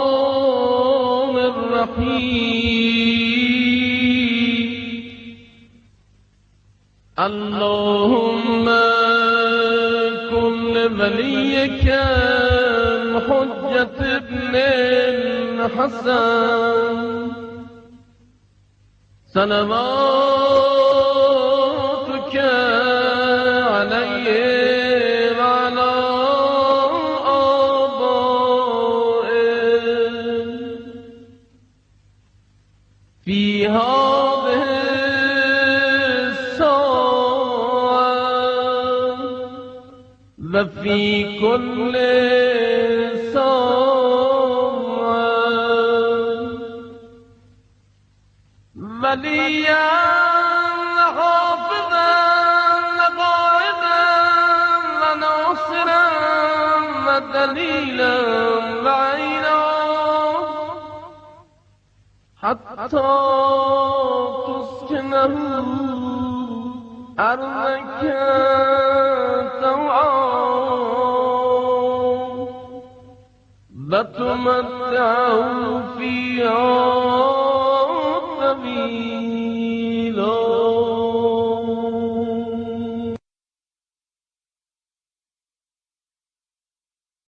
الرحمن الرحيم اللهم كن لوليك الحجة ابن الحسن صلواتك عليه وعلى آبائه في هذه الساعة وفي كل ساعة وليا حافظا قائدا وناصرا ودليلا وعينا حتى تسكنه أرضك طوعا وتمتعه فيها طويلا